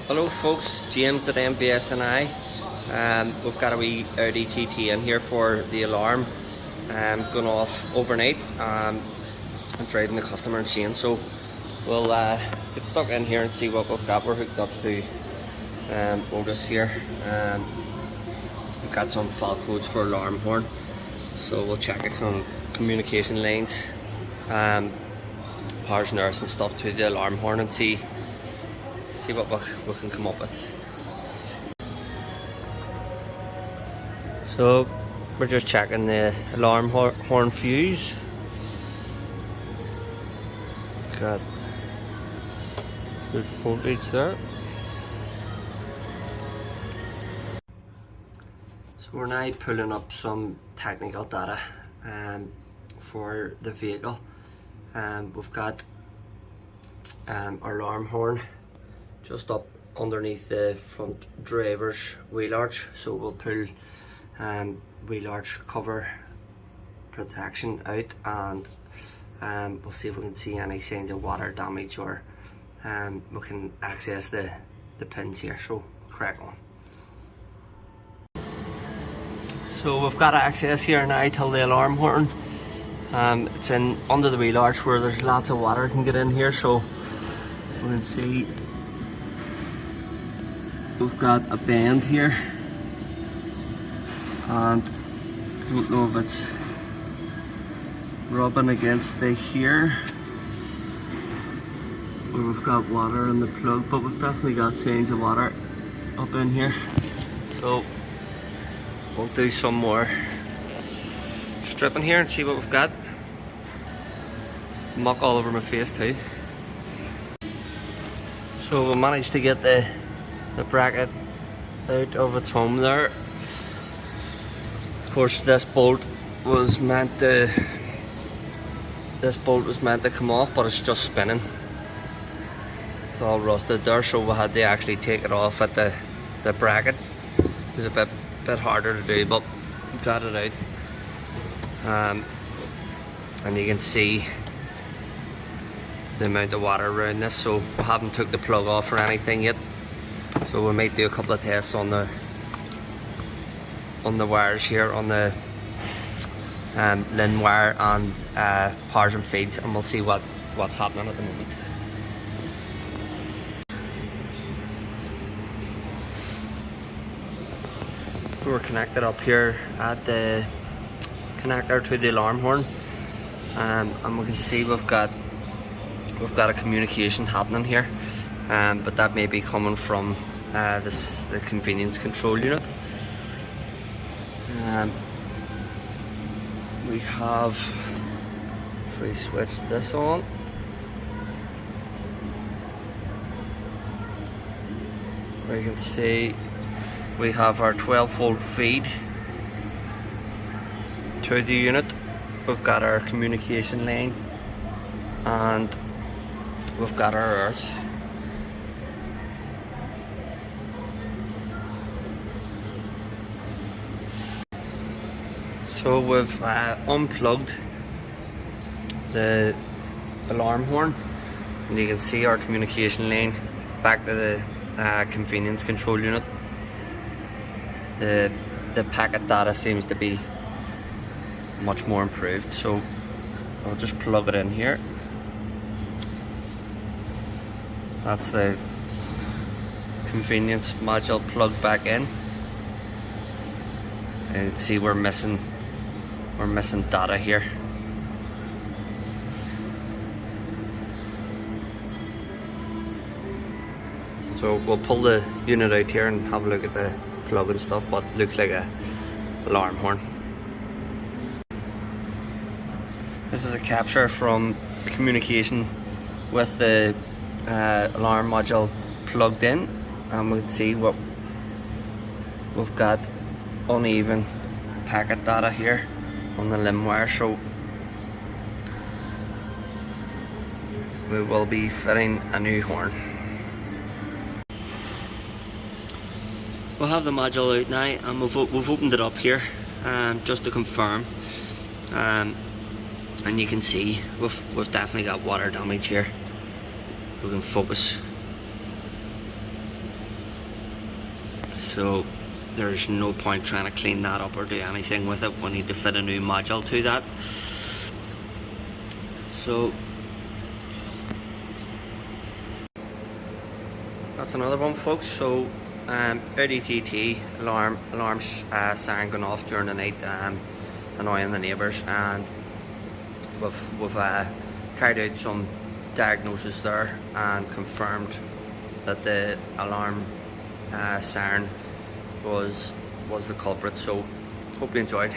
Hello folks, James at MVS and I. We've got a wee Audi TT in here for the alarm going off overnight. I'm driving the customer and Shane, so we'll get stuck in here and see what we've got. We're hooked up to Otis here. We've got some fault codes for alarm horn, so we'll check it on communication lines, powers and earth and stuff to the alarm horn and see what we can come up with. So we're just checking the alarm horn fuse. Got good voltage there. So we're now pulling up some technical data for the vehicle. We've got our alarm horn just up underneath the front driver's wheel arch, so we'll pull wheel arch cover protection out, and we'll see if we can see any signs of water damage, or we can access the pins here. So crack on. So we've got access here now to the alarm horn. It's in under the wheel arch where there's lots of water can get in here, so we can see we've got a bend here, and I don't know if it's rubbing against the here where we've got water in the plug, but we've definitely got signs of water up in here. So we'll do some more stripping here and see what we've got. Muck all over my face too. So we managed to get the bracket out of its home there. Of course, this bolt was meant to come off, but it's just spinning. It's all rusted there, so we had to actually take it off at the bracket. It was a bit harder to do, but we got it out. And you can see the amount of water around this, so we haven't took the plug off or anything yet. So we might do a couple of tests on the wires here, on the LIN wire and powers and feeds, and we'll see what's happening at the moment. We're connected up here at the connector to the alarm horn, and we can see we've got a communication happening here, but that may be coming from the convenience control unit. We have, if we switch this on, we can see we have our 12-volt feed to the unit. We've got our communication line, and we've got our earth. So we've unplugged the alarm horn, and you can see our communication line back to the convenience control unit. The packet data seems to be much more improved, so I'll just plug it in here. That's the convenience module plugged back in, and you can see we're missing data here. So we'll pull the unit out here and have a look at the plug and stuff, but it looks like a alarm horn. This is a capture from the communication with the alarm module plugged in, and we can see what we've got: uneven packet data here on the LIN wire, so we will be fitting a new horn. We'll have the module out now, and we've opened it up here just to confirm, and you can see we've definitely got water damage here. We can focus. so there's no point trying to clean that up or do anything with it. We need to fit a new module to that. So that's another one, folks. So Audi TT alarm siren going off during the night, annoying the neighbours, and we've carried out some diagnosis there and confirmed that the alarm siren was the culprit. So hope you enjoyed.